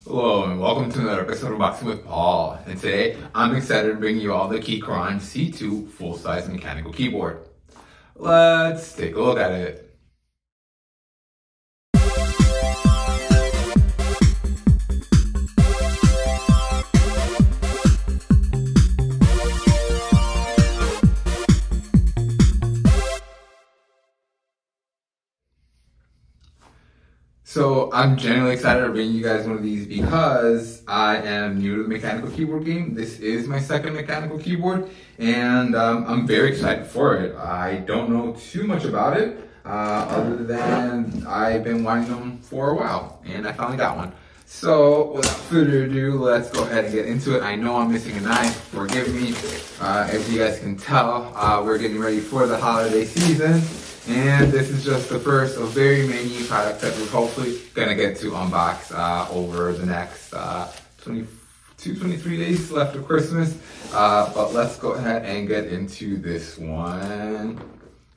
Hello and welcome to another episode of Unboxing with Paul. And today I'm excited to bring you all the Keychron C2 full-size mechanical keyboard. Let's take a look at it. So I'm genuinely excited to bring you guys one of these because I am new to the mechanical keyboard game. This is my second mechanical keyboard and I'm very excited for it. I don't know too much about it other than I've been wanting them for a while and I finally got one. So without further ado, let's go ahead and get into it. I know I'm missing a knife, forgive me. As you guys can tell, we're getting ready for the holiday season. And this is just the first of very many products that we're hopefully gonna get to unbox over the next 23 days left of Christmas. But let's go ahead and get into this one.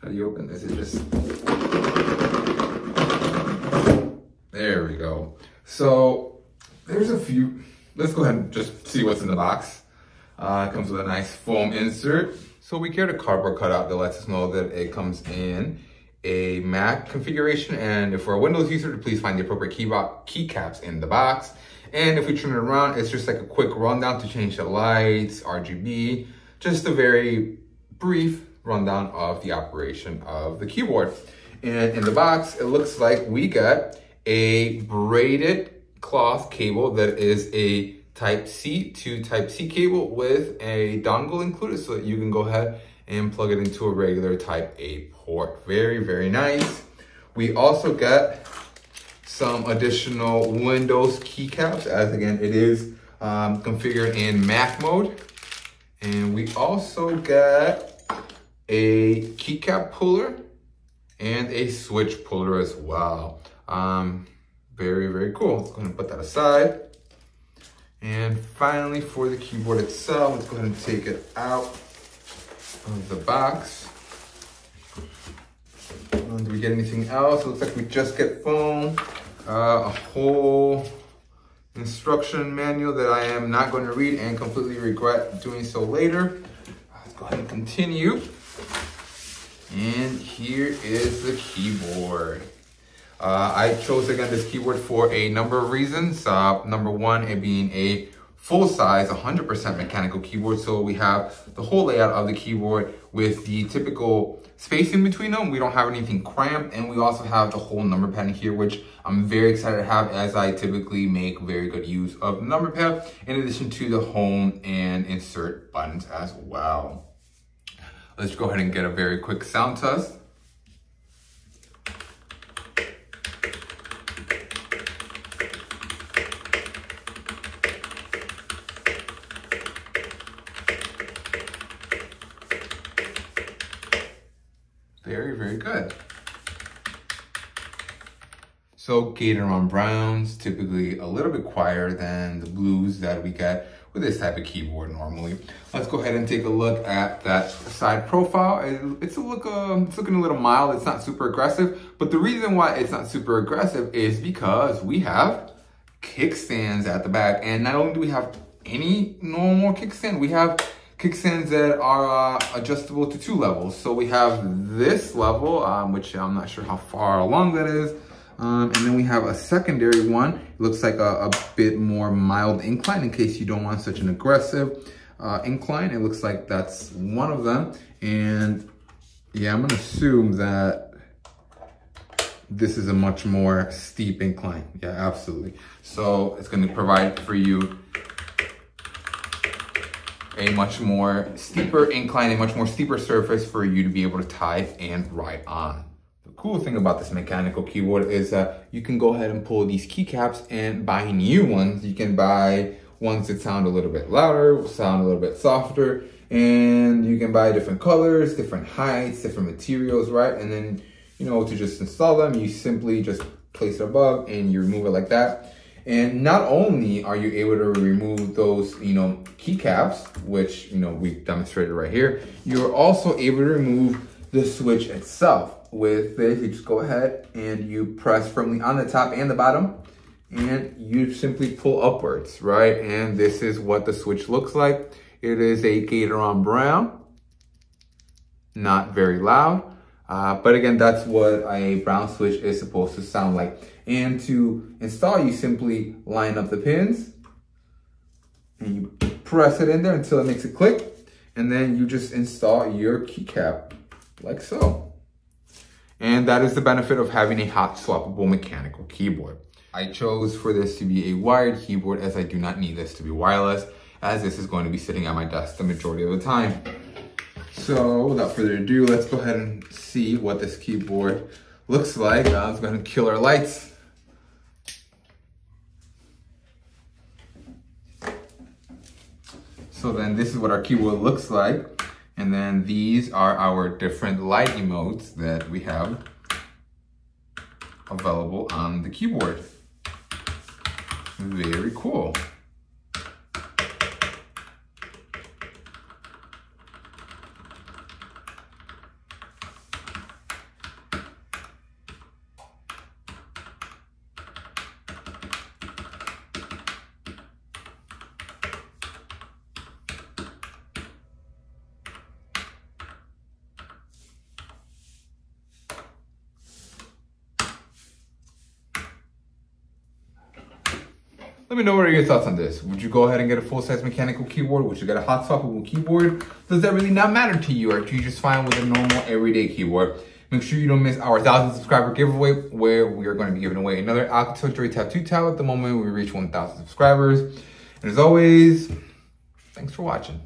How do you open this? It just, there we go. So there's a few, let's go ahead and just see what's in the box. It comes with a nice foam insert. So we carried a cardboard cutout that lets us know that it comes in a Mac configuration, and if we're a Windows user, please find the appropriate keycaps in the box. And if we turn it around, it's just like a quick rundown to change the lights, RGB, just a very brief rundown of the operation of the keyboard. And in the box, it looks like we got a braided cloth cable that is a Type-C to Type-C cable with a dongle included so that you can go ahead and plug it into a regular Type-A port. Very, very nice. We also got some additional Windows keycaps, as again, it is configured in Mac mode. And we also got a keycap puller and a switch puller as well. Very, very cool. Let's go ahead and put that aside. And finally, for the keyboard itself, let's go ahead and take it out of the box. Do we get anything else? It looks like we just get foam, a whole instruction manual that I am not going to read and completely regret doing so later. Let's go ahead and continue. And here is the keyboard. I chose again this keyboard for a number of reasons. Number one, it being a full-size 100% mechanical keyboard. So we have the whole layout of the keyboard with the typical spacing between them. We don't have anything cramped, and we also have the whole number pad in here, which I'm very excited to have as I typically make very good use of the number pad, in addition to the home and insert buttons as well. Let's go ahead and get a very quick sound test. Very, very good. So Keychron browns, typically a little bit quieter than the blues that we get with this type of keyboard normally. Let's go ahead and take a look at that side profile. It's looking a little mild. It's not super aggressive, but the reason why it's not super aggressive is because we have kickstands at the back. And not only do we have any normal kickstand, we have kickstands that are adjustable to 2 levels. So we have this level, which I'm not sure how far along that is. And then we have a secondary one. It looks like a bit more mild incline in case you don't want such an aggressive incline. It looks like that's one of them. And yeah, I'm gonna assume that this is a much more steep incline. Yeah, absolutely. So it's gonna provide for you a much more steeper incline, a much more steeper surface for you to be able to type and write on. The cool thing about this mechanical keyboard is that you can go ahead and pull these keycaps and buy new ones. You can buy ones that sound a little bit louder, sound a little bit softer, and you can buy different colors, different heights, different materials, right? And then, you know, to just install them, you simply just place it above and you remove it like that. And not only are you able to remove those, keycaps, which, we've demonstrated right here, you're also able to remove the switch itself. With this, you just go ahead and you press firmly on the top and the bottom, and you simply pull upwards, right? And this is what the switch looks like. It is a Keychron brown, not very loud. But again, that's what a brown switch is supposed to sound like. And to install, you simply line up the pins and you press it in there until it makes a click. And then you just install your keycap like so. And that is the benefit of having a hot swappable mechanical keyboard. I chose for this to be a wired keyboard as I do not need this to be wireless, as this is going to be sitting at my desk the majority of the time. So without further ado, let's go ahead and see what this keyboard looks like. Let's go ahead and kill our lights. So then this is what our keyboard looks like. And then these are our different light emotes that we have available on the keyboard. Very cool. Let me know what are your thoughts on this. Would you go ahead and get a full-size mechanical keyboard? Would you get a hot swappable keyboard? Does that really not matter to you? Or do you just fine with a normal everyday keyboard? Make sure you don't miss our 1,000 subscriber giveaway where we are going to be giving away another Alcantara tattoo tab at the moment we reach 1,000 subscribers. And as always, thanks for watching.